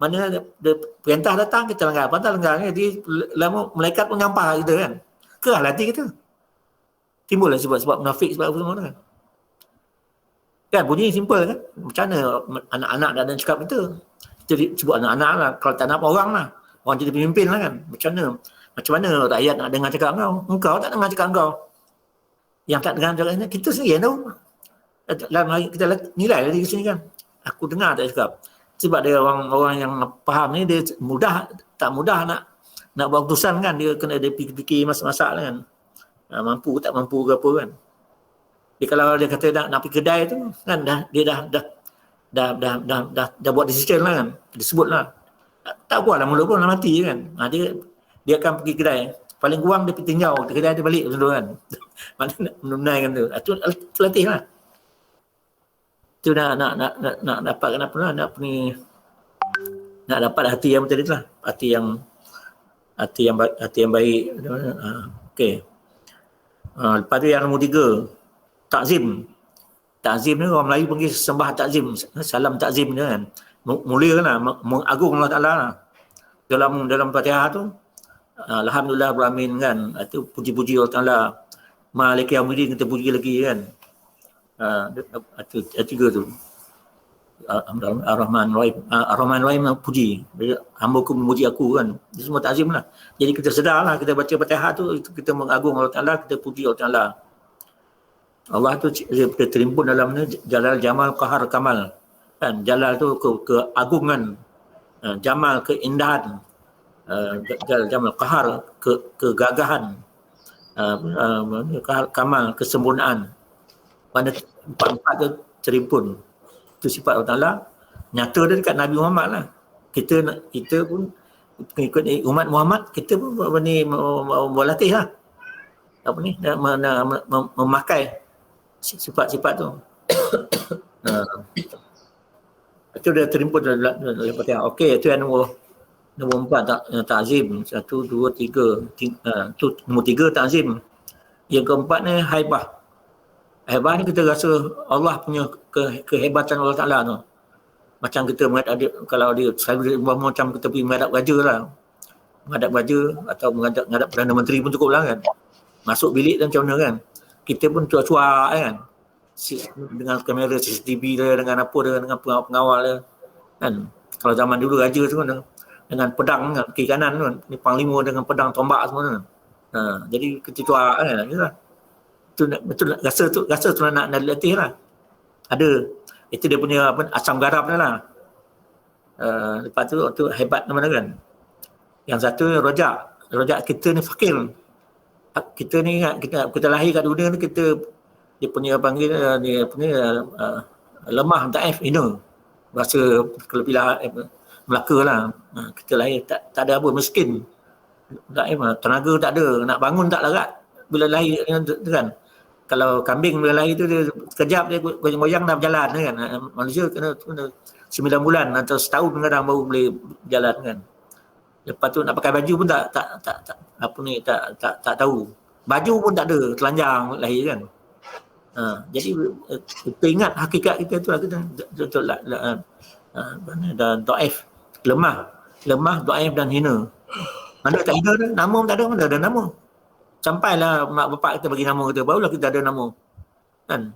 Mana perintah datang, kita langgar. Perintah langgar kan. Jadi lama malaikat pun nyampah kita kan. Kerah hati kita. Timbul lah sebab munafik, sebab apa semua kan. Kan bunyi simple kan. Macam mana anak-anak dah ada cakap kita. Kita sebut anak-anak lah. Kalau tak nak orang lah. Orang jadi pemimpin lah kan. Macam mana rakyat nak dengar cakap kau. Engkau tak dengar cakap kau. Yang tak dengar cakap kita sendiri yang tahu. Dalam hari kita nilai dari sini kan. Aku dengar tak cakap. Sebab dia orang yang faham ni, dia tak mudah nak buat keputusan kan. Dia kena ada fikir masak-masak lah kan. Mampu tak mampu ke apa kan. Dia kalau dia kata nak pergi kedai tu kan, dia dah buat decision lah kan. Dia sebut lah. Tak buat lah mulut pun nak mati kan. Dia akan pergi kedai. Paling kurang dia pergi tinjau kedai dia balik macam tu kan. Mana nak menunaikan tu. Itu latih lah. Itu nak dapat kenapa lah, nak dapat hati yang betul lah, hati yang baik. Okey. Lepas tu yang nombor 3, takzim. Takzim ni orang Melayu panggil sembah takzim, salam takzim ni kan. Mulia lah, mengagung Allah Ta'ala lah. Dalam Fatihah tu, alhamdulillah beramin kan. Itu puji-puji Allah Ta'ala. Maliki Yaumiddin kita puji lagi kan. Tiga tu. Ar-Rahman Rahim puji. Hamba-Ku memuji aku kan. Itu semua takzim lah. Jadi kita sedar lah, kita baca Fatihah tu, itu kita mengagung Allah Ta'ala, kita puji Allah Ta'ala. Allah tu dia terimpun dalam ni Jalal, Jamal, Qahar, Kamal. Kan? Jalal tu keagungan. Jamal keindahan, jamal qahar kegagahan, kamal kesempurnaan. Mana empat-empat tu terimpun. Itu sifat Allah Ta'ala. Nyata dia dekat Nabi Muhammad lah. Kita pun pengikut umat Muhammad, kita pun berlatih lah. Apa ni? Memakai sifat-sifat tu. Itu dia terimpun dalam Fatihah. Okey, itu yang nombor 4 ta'zim. 1, 2, 3. Tu nombor 3 ta'zim. Yang keempat ni haibah. Haibah ni kita rasa Allah punya kehebatan Allah Ta'ala tu. Macam kita kalau dia selalu macam kita pergi menghadap raja lah. Menghadap raja atau menghadap Perdana Menteri pun cukup lah kan. Masuk bilik dan macam mana kan. Kita pun cuak-cuak kan. Dengan kamera CCTV dia, dengan apa dia, dengan pengawal dia. Kan. Kalau zaman dulu raja tu kan dengan pedang kan, kiri kanan kan. Ni panglima dengan pedang tombak semua kan. Jadi kita cuak kan. Betul rasa tu nak latih lah. Ada. Itu dia punya asam garam dia lah. Lepas tu hebat mana kan. Yang satu rojak. Rojak kita ni fakir. Kita ni kita lahir kat dunia ni dia punya panggil dia punya lemah, daif, hina. Bahasa kelebihan Melaka lah. Kita lahir tak ada apa, miskin. Daif, tenaga tak ada, nak bangun tak larat. Bila lahir kan. Kalau kambing bila lahir tu dia sekejap dia goyang-goyang dah berjalan kan. Manusia kena 9 bulan atau setahun kadang baru boleh berjalan kan. Lepas tu nak pakai baju pun tak tahu. Baju pun tak ada, telanjang lahir kan. Jadi kita ingat hakikat kita tu dan dhaif, lemah, dhaif dan hina. Mana tak hina dah, nama pun tak ada, mana ada nama. Sampailah mak bapak kita bagi nama kita, barulah kita ada nama. Kan?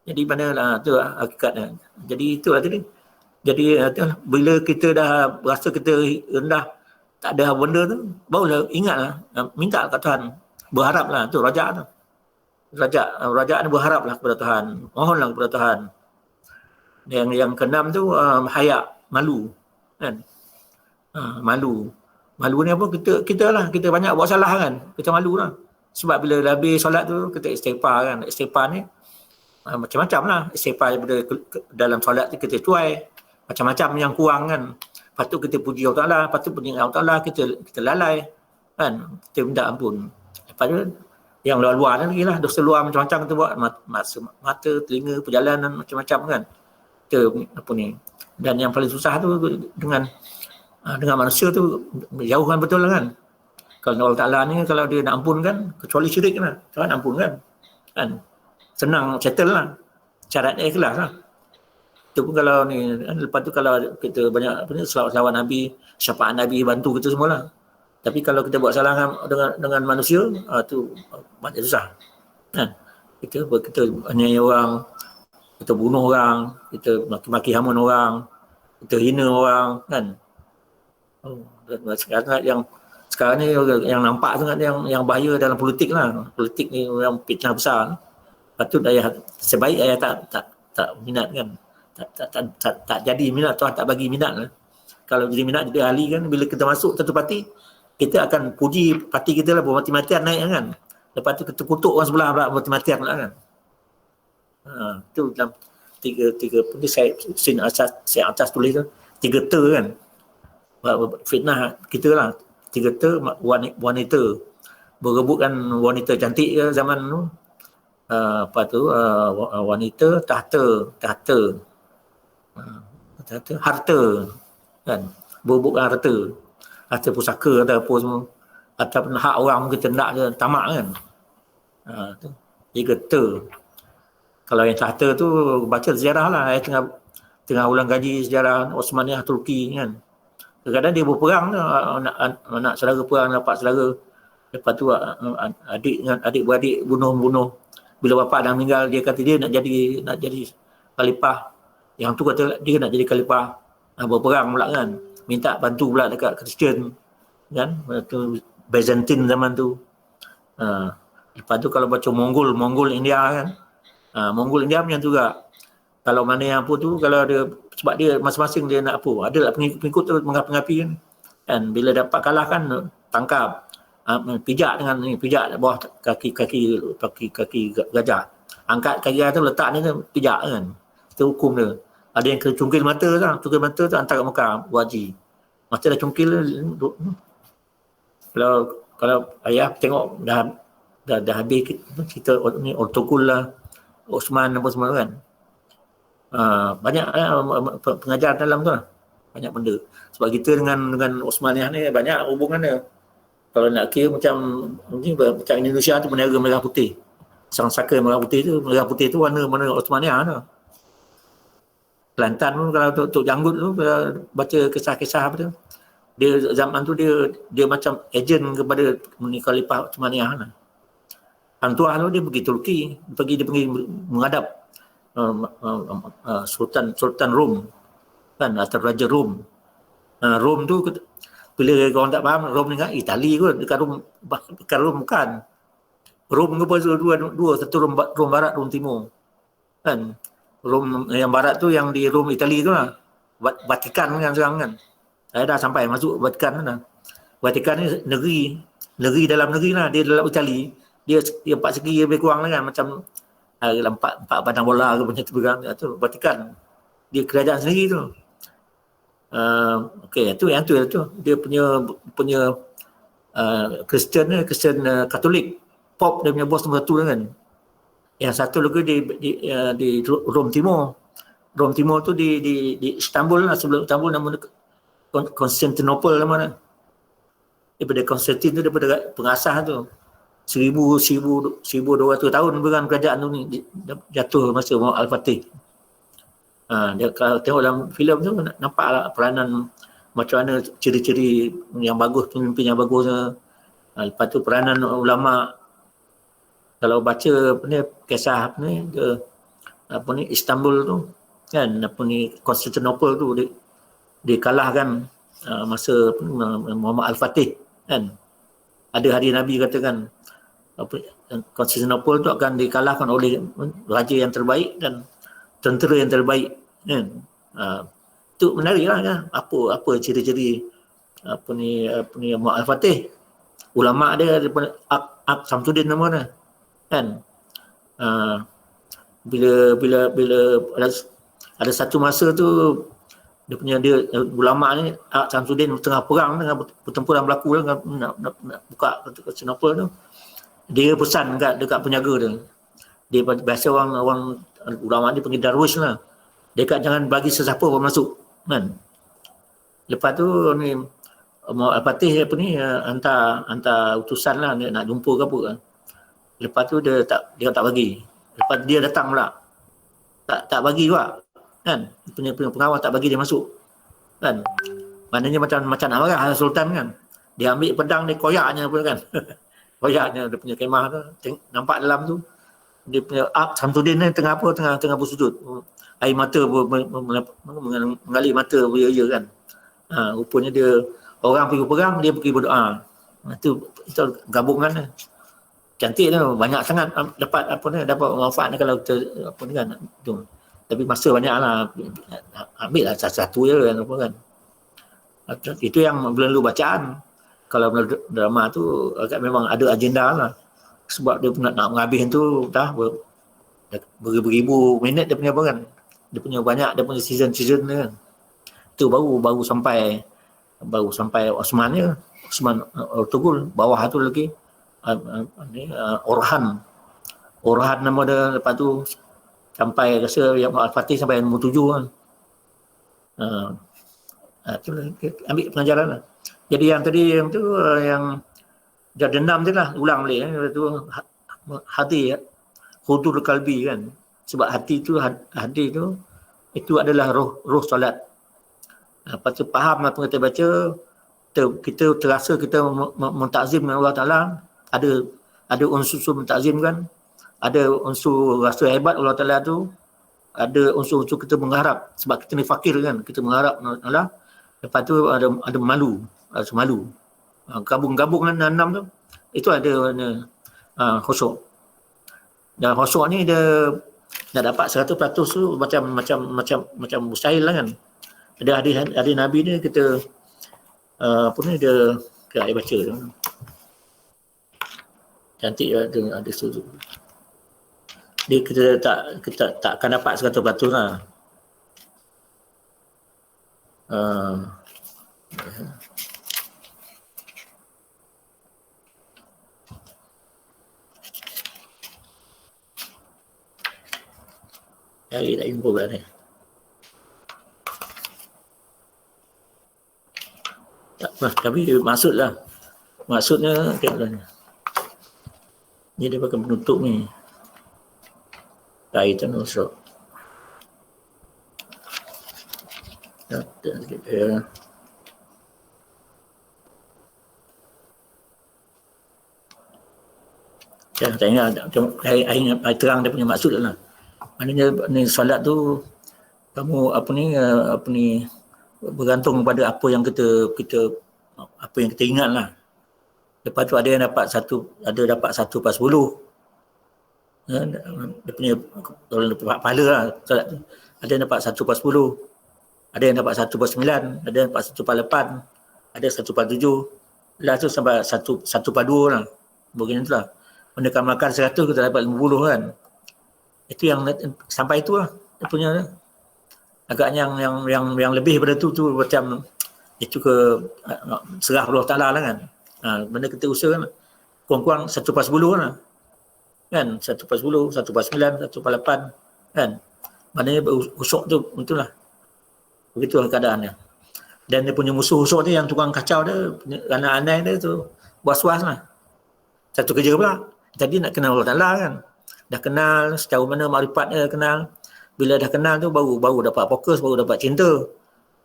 Jadi manalah tu hakikatnya. Jadi itulah tadi. Jadi bila kita dah rasa kita rendah, tak ada benda tu, barulah ingatlah, minta kat Tuhan. Berharaplah, tu rajak tu. Rajak ni berharaplah kepada Tuhan. Mohonlah kepada Tuhan. Yang keenam tu haya, malu. Kan? Malu. Malu ni apa? Kita banyak buat salah kan. Kita malu lah. Sebab bila habis solat tu, kita istighfar kan. Istighfar ni macam-macam lah. Istighfar daripada dalam solat tu kita cuai. Macam-macam yang kurang kan. Lepas tu kita puji Allah Ta'ala. Lepas tu puji Allah Ta'ala, kita lalai. Kan? Kita minta ampun. Lepas tu yang luar-luar ni lagi lah. Dosa luar macam-macam kita buat. Mata, telinga, perjalanan macam-macam kan. Kita apa ni. Dan yang paling susah tu dengan manusia tu jauhkan betul lah kan. Kalau Allah Ta'ala ni kalau dia nak ampunkan, kecuali syirik lah. Tuhan ampunkan. Kan? Senang settle lah. Syaratnya ikhlas lah. Itu pun kalau ni, lepas tu kalau kita banyak selawat Nabi, syafaat Nabi bantu kita semua lah. Tapi kalau kita buat salah dengan manusia, tu banyak susah. Kan? Kita aniaya orang, kita bunuh orang, kita maki-maki hamun orang, kita hina orang, kan? Sekarang ni yang nampak sangat yang bahaya dalam politik lah. Politik ni yang fitnah besar. Patut ayah sebaik ayah tak minat kan. Tak jadi minat, Tuhan tak bagi minat lah. Kalau jadi minat jadi ahli kan, bila kita masuk satu parti, kita akan puji parti kita lah bermati-matian naik kan. Lepas tu kita kutuk orang sebelah pula bermati-matian pula kan. Itu dalam tiga ni saya atas tulis tu 3 ter kan. Fitnah kita lah 3 ter wanita berebutkan wanita cantik ke zaman tu. Apa tu wanita tahta harta kan, berebutkan harta pusaka atau apa semua, ataupun hak orang kita nak je, tamak kan. Tu 3 ter. Kalau yang tahta tu baca sejarah lah, tengah ulang kaji sejarah Osmaniyah Turki kan. Kadang-kadang dia berperang tu, anak saudara perang, dapat saudara. Lepas tu adik-beradik bunuh. Bila bapa dah meninggal, dia kata dia nak jadi khalifah. Yang tu kata dia nak jadi khalifah. Berperang pula kan. Minta bantu pula dekat Kristian kan. Tu Byzantine zaman tu. Lepas tu kalau baca Mongol India kan. Mongol India macam tu juga. Kalau mana yang apa tu, kalau ada sebab dia masing-masing dia nak apa, ada lah pengikut tu mengapi-ngapi kan, bila dapat kalah kan tangkap, pijak dengan ni, pijak bawah kaki gajah, angkat kaki gajah tu letak ni pijak kan, itu hukum dia. Ada yang cungkil mata tu, hantar kat Mekah wajib, mata dah cungkil kalau ayah tengok dah habis kita ni Ortogul lah, Osman apa semua kan. Banyak pengajar dalam tu lah, banyak benda. Sebab kita dengan Osmaniyah ni banyak hubungan dia. Kalau nak kira macam Indonesia tu bendera merah putih, saka merah putih tu warna Osmaniyah tu. Kelantan pun kalau Tok Janggut tu baca kisah-kisah apa tu, dia zaman tu dia macam ejen kepada Khalifah Osmaniyah lah. Hang Tuah tu dia pergi Turki, dia pergi menghadap Sultan Rom kan, atau Raja Rom. Rom tu bila orang tak faham, Rom ni kan Itali kot, dekat Rom bukan. Rom ke dua, satu Rom Barat, Rom Timur kan. Rom yang Barat tu yang di Rom Itali tu lah, Vatikan kan sekarang kan. Saya dah sampai masuk Vatikan lah. Vatikan ni negeri dalam negeri lah, dia dalam Itali. Dia 4 segi lebih kurang lah kan, macam empat padang bola ke macam tu tu Vatikan. Dia kerajaan sendiri tu. Okey, itu dia punya Kristian Katolik. Pop dia punya bos nombor 1 kan. Yang satu lagi di Rom Timur. Rom Timur tu di Istanbul lah, sebelum Istanbul nama Konstantinopel namanya. Daripada Konstantin tu, daripada pengasas tu. 1200 tahun bukan kerajaan tu ni jatuh masa Muhammad Al-Fatih. Dia kalau tengok dalam filem tu nampaklah peranan macam mana, ciri-ciri yang bagus, pemimpin yang bagus. Lepas tu peranan ulama. Kalau baca kisah Istanbul tu kan, Konstantinopel tu dikalahkan masa Muhammad Al-Fatih kan. Ada hadis Nabi katakan Konstantinopel tu akan dikalahkan oleh raja yang terbaik dan tentera yang terbaik kan. Itu menariklah kan, apa ciri-ciri Muhammad Al-Fatih. Ulama dia daripada Ak Samsudin nama dia kan. Bila ada satu masa tu dia ulama ni Ak Samsudin tengah perang, tengah pertempuran berlaku nak buka Konstantinopel tu. Dia pesan dekat penjaga dia. Dia biasa orang ulama ni panggil darwish lah. Dia kat jangan bagi sesiapa pun masuk kan. Lepas tu ni Al-Fatih hantar utusan lah nak jumpa ke apa kan. Lepas tu dia tak bagi. Lepas dia datang pula. Tak bagi juga kan. Punya pengawal tak bagi dia masuk kan. Maknanya macam nak marah Sultan kan. Dia ambil pedang, dia koyaknya pun kan. Koyaknya dia punya kemah tu, nampak dalam tu dia punya Ak Samsudin ni tengah bersujud, air mata mengalir mata beria-ia kan. Rupanya dia orang pergi perang, dia pergi berdoa. Itu gabungan cantik tu, banyak sangat dapat manfaat kalau kita kan tu. Tapi masa banyaklah, ambil lah satu je kan apa kan. Itu yang belum bacaan. Kalau drama tu agak memang ada agenda lah. Sebab dia nak menghabis tu dah beribu-ribu minit dia punya apa kan. Dia punya banyak, dia punya season dia kan. Tu baru sampai Osman je. Osman Ortogul, bawah tu lagi Orhan nama dia. Lepas tu sampai rasa yang Al-Fatih sampai nombor 7 kan. Tu ambil pengajaran lah. Jadi yang dendam tu lah, ulang balik tu hati hudur kalbi kan. Sebab hati tu itu adalah roh solat. Lepas tu faham apa kita baca, kita terasa kita mentakzim dengan Allah Ta'ala, ada unsur mentakzim kan, ada unsur rasa hebat Allah Ta'ala tu, ada unsur-unsur kita mengharap, sebab kita ni fakir kan, kita mengharap Allah. Lepas tu ada malu. Gabung dengan 6 tu, itu ada khusyuk. Dan khusyuk ni dia nak dapat 100% tu macam mustahil lah kan. Ada hadis Nabi ni kita apa ni dia saya baca tu. Cantik ada tu. Dia kita tak akan dapat 100% lah. Cari tak info kat ni. Tapi maksudnya tengoklah ni. Ni dia pakai penutup ni. Kaitan usul. Saya ingat terang dia punya maksud lah. Maknanya ni solat tu kamu apa ni bergantung pada apa yang kita ingat lah. Lepas tu ada yang dapat 1/10. Dia punya pahala lah solat tu. Ada yang dapat 1/10. Ada yang dapat 1/9, ada yang dapat 1/8, ada 1/7. Lah tu sampai 1/2 lah. Begini tu lah. Menekan makan 100 kita dapat 50 kan. Itu yang sampai itu lah. Dia punya agaknya yang lebih pada tu macam itu ke serah Allah Ta'ala lah kan. Benda kita usaha kan. Kurang-kurang 1/10 lah. Kan 1/10, 1/9, 1/8 kan. Maknanya usuk tu betul lah. Begitulah keadaannya. Dan dia punya musuh usuk tu yang tukang kacau dia, anak-anak dia tu was-was lah. Satu kerja pula. Jadi nak kenal Allah Ta'ala kan. Dah kenal sejauh mana makrifat dia kenal. Bila dah kenal tu baru dapat fokus, baru dapat cinta.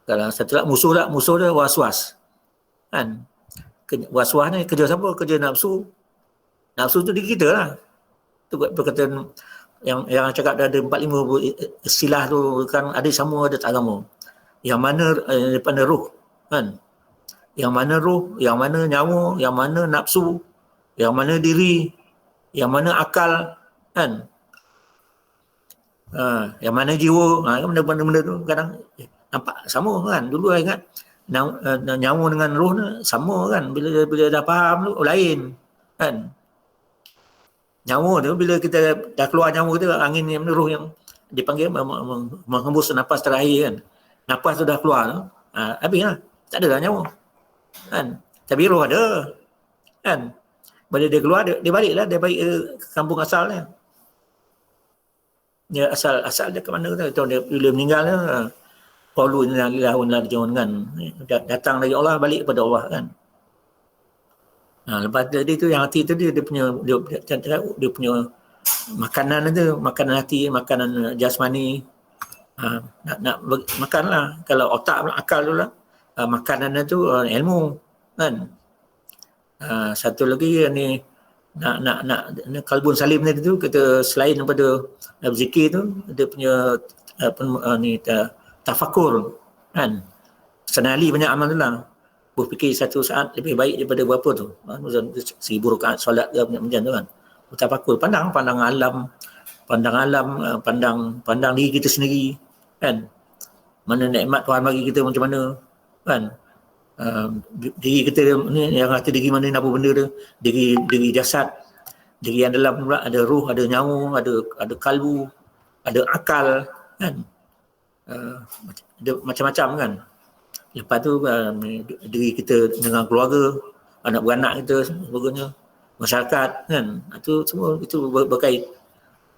Kalau satu musuh dia was-was. Kan? Was-was ni kerja siapa? Kerja nafsu. Nafsu tu diri kita lah. Tu perkataan yang cakap ada 45 istilah tu kan ada sama ada tak sama. Yang mana daripada roh kan. Yang mana roh, yang mana nyawa, yang mana nafsu, yang mana diri, yang mana akal kan. Yang mana jiwa, benda-benda tu kadang nampak sama kan. Dulu saya ingat nyawa dengan roh ni sama kan. Bila dah faham tu lain kan. Nyawa tu bila kita dah keluar nyawa kita, angin yang roh yang dipanggil menghembus nafas terakhir kan. Nafas tu dah keluar tu, habis lah. Tak ada dah nyawa kan. Tapi roh ada kan. Bila dia keluar dia balik lah, dia balik ke kampung asalnya. Dia asal dia ke mana tu? Dia bila meninggal dia qalu inna lillahi wa inna ilaihi raji'un kan. Datang dari Allah balik kepada Allah kan. Lepas dia tu yang hati tu dia punya makanan tu, makanan hati, makanan jasmani. Nak makan lah. Kalau otak akal tu lah, makanan tu ilmu kan. Satu lagi ni nak kalbun salim tadi tu, kita selain daripada berzikir tu, dia punya tafakur kan. Senali banyak amal tu lah. Berfikir 1 saat lebih baik daripada berapa tu. 1000 rakaat solat ke macam tu kan. Tafakur, pandang alam, pandang diri kita sendiri kan. Mana nikmat Tuhan bagi kita macam mana kan. Diri kita ni yang kata diri mana ni apa benda tu, diri jasad, diri yang dalam pula ada roh, ada nyawa, ada kalbu, ada akal kan. Ada macam-macam kan. Lepas tu diri kita dengan keluarga, anak beranak kita sebagainya, masyarakat kan. Itu semua itu berkait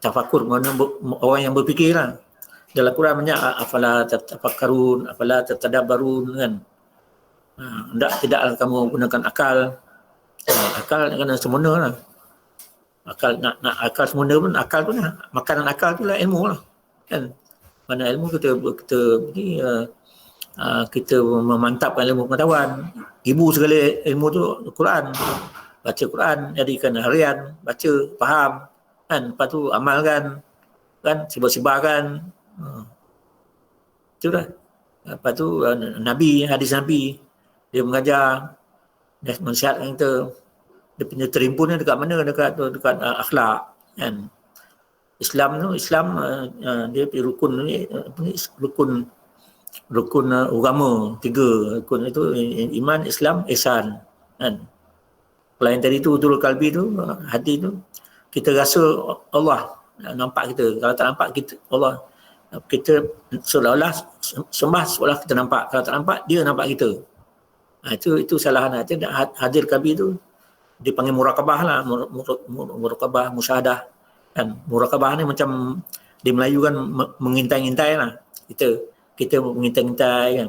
tafakur, mana orang yang berfikir lah. Dalam Quran banyak afala tatafakkarun, afala tatadabbarun kan. Tidaklah kamu gunakan akal. Akal kena semena lah. Akal nak akal semena pun, akal pun lah. Makanan akal tu lah ilmu lah kan. Mana ilmu kita memantapkan ilmu pengetahuan. Ibu segala ilmu tu Quran. Baca Quran, jadikan harian, baca, faham kan. Lepas tu amalkan kan, sebar-sebarkan. Itulah. Lepas tu Nabi, hadis Nabi, dia mengajar, dia mensihatkan kita. Dia punya terimpun dekat mana? Dekat akhlak kan. dia rukun ni rukun agama 3. Rukun itu iman, Islam, ihsan kan. Kalau yang tadi tu hudurul qalbi tu, hati tu, kita rasa Allah nampak kita. Kalau tak nampak kita, Allah, kita seolah-olah sembah seolah kita nampak. Kalau tak nampak, dia nampak kita. Itu kesalahan. Hadir qalbi tu dipanggil muraqabah lah. Muraqabah, musyahadah kan. Muraqabah ni macam di Melayu kan mengintai-intai lah. Kita mengintai-intai kan.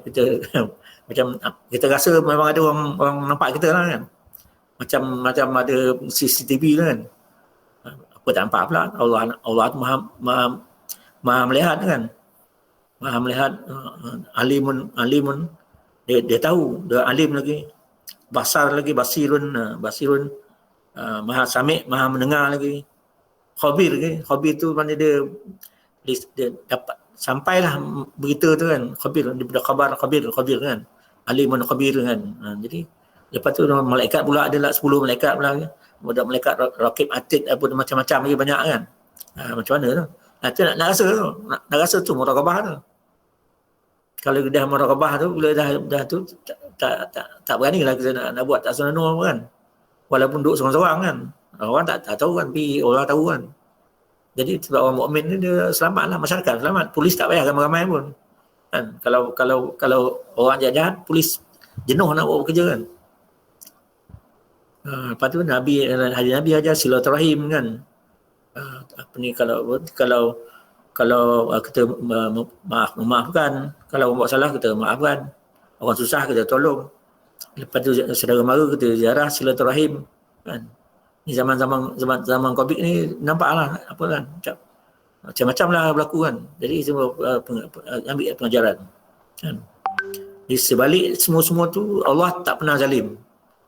Macam kita rasa memang ada orang nampak kita lah kan. Macam ada CCTV kan. Apa tak nampak pula. Allah tu maha melihat kan. Maha melihat, alimun dia tahu, dia alim lagi. Basirun maha sami', maha mendengar lagi. Khabir lagi. Khabir tu mana dia dapat sampailah berita tu kan. Khabir daripada khabir kan. Alimun khabir kan. Jadi lepas tu malaikat pula ada lah 10 malaikat pula kan. Ada malaikat rakib atid apa macam-macam lagi banyak kan. Macam mana tu? Tu nak rasa tu. Nak rasa tu muraqabah tu. Kalau dah muraqabah tu, bila dah tu tak beranilah kita nak buat tak senonoh kan. Walaupun duduk seorang-seorang kan. Orang tak tahu kan, tapi orang tahu kan. Jadi sebab orang mukmin ni dia selamatlah, masyarakat selamat. Polis tak payah ramai-ramai pun. Kan? Kalau orang jahat, polis jenuh nak buat kerja kan. Lepas tu hadis Nabi ajar silaturahim kan. Apa ni kalau kita memaafkan, kalau orang buat salah kita maafkan, orang susah kita tolong. Lepas tu saudara mara kita ziarah silaturahim kan. Ni zaman Covid ni nampaklah apa kan macam-macam lah berlaku kan. Jadi semua ambil pengajaran kan. Di sebalik semua tu Allah tak pernah zalim.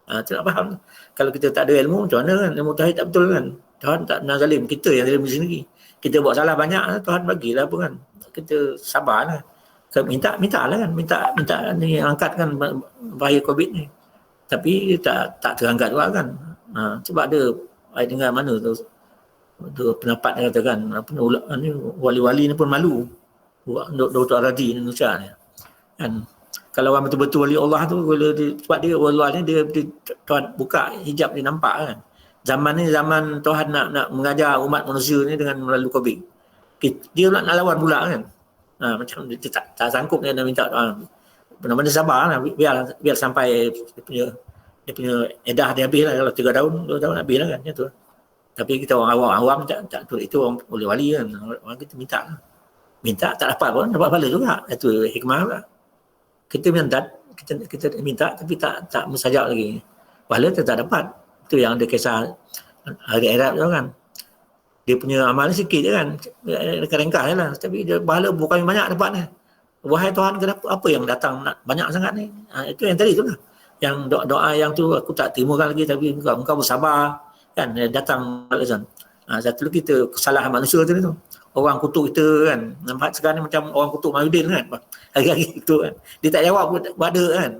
Tak faham. Kalau kita tak ada ilmu macam mana kan, ilmu tauhid tak betul kan. Tuhan tak pernah zalim, kita yang zalim di sini. Kita buat salah banyak, Tuhan bagilah apa kan. Kita sabarlah. Minta lah kan, minta ni angkatkan bahaya Covid ni. Tapi tak terangkat juga kan. Sebab ada saya dengar mana tu pendapat dia katakan ni wali-wali ni pun malu. Dr. Aradi Indonesia ni. Kan kalau orang betul-betul wali Allah tu sebab dia wali Allah ni dia Tuhan buka hijab dia nampak kan. Zaman ni zaman Tuhan nak mengajar umat manusia ni dengan melalui Covid. Dia nak lawan pula kan. Macam dia tak sanggup dia nak minta benar-benar sabarlah biar sampai dia punya edah dia habis lah. Kalau 3 tahun 2 tahun habis lah kan macam tu. Tapi kita orang awam tak itu orang oleh wali kan. Orang kita minta tak dapat pun dapat pahala juga. Itu hikmah lah. Kita minta tapi tak mustajab lagi. Pahala tak dapat. Itu yang ada kisah hari Arab tu kan. Dia punya amal sikit je kan. Ringkas je lah. Tapi dia pahala bukan banyak dapat ni. Wahai Tuhan, kenapa apa yang datang nak banyak sangat ni? Itu yang tadi tu lah. Yang doa yang tu aku tak timukan lagi tapi engkau bersabar kan datang alasan. Satu lagi kita kesalahan manusia tu. Orang kutuk kita kan. Nampak sekarang ni macam orang kutuk Mahyudin kan. Hari-hari itu kan. Dia tak jawab pada kan.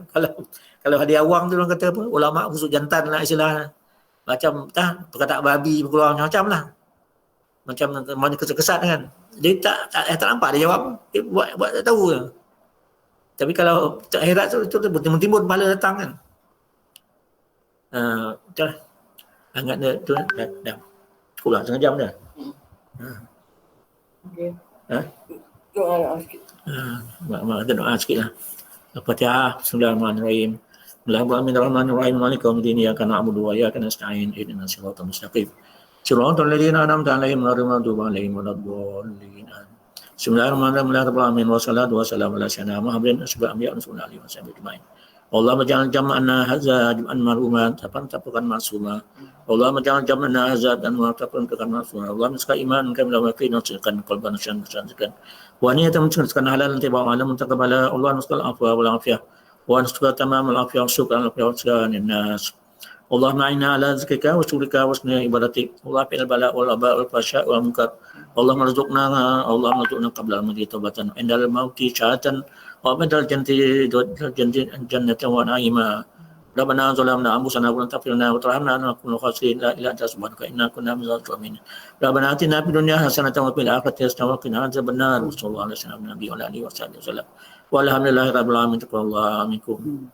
Kalau hadir awam tu orang kata apa? Ulama busuk jantan lah istilah. Macam perkataan babi keluar macam-macam lah. Macam mana kesat-kesat kan. Dia tak nampak dia jawab. Dia buat tak tahu kan. Tapi kalau akhirat tu timbul pahala datang kan. Betul lah. Angat dia tu dah. Cukup lah, setengah jam dah. Okay. Doa sikit. Kita doa sikit lah. Al-Fatihah. Bismillahirrahmanirrahim. Bismillahirrahmanirrahim. Malika yaumiddin. Iyyaka na'budu wa iyyaka nasta'in. Ihdinas siratal mustaqim. Siratal ladzina an'amta 'alaihim ghairil maghdubi 'alaihim waladdallin. Bismillahirrahmanirrahim. Wassalatu wassalamu ala sayyidina Muhammadin asyrafil anbiya'i wa sallallahu alaihi wasallam. Allahumma ja'al jam'ana hadza jam'an marhuman tapan masuma. Allahumma ja'al jam'ana hadza jam'an tapan masuma. Allahumma ska iman kami dalam yakin dan qalban syarkan. Wa niyatan mensucikan halal tiba alam taqabbala. Allahumma skal afwa wal afiyah. Wa nasqa tamam al afiyah syukran al afiyah nas. Allahumma inna ala zikrika wa syukrika wa husni ibadatik. Allah fil bala wal aba wal fasya wal munkar. Allahumma rzuqna qabla al-mauti taubatan indal mauti syahatan wa badal jannati jannatan wa na'ima Rabbana zalamna anfusana wa lam taghfir lana wa tarhamna lanakunanna minal khasirin. La ilaha illa anta subhanaka inna kunna minadh dhalimin. Rabbana atina fid dunya hasanatan wa fil akhirati hasanatan wa qina adzabannar. Sallallahu alaihi wasallam nabi wa alihi wasallam. Walhamdulillahi rabbil alamin. Taqabbalallahu minkum.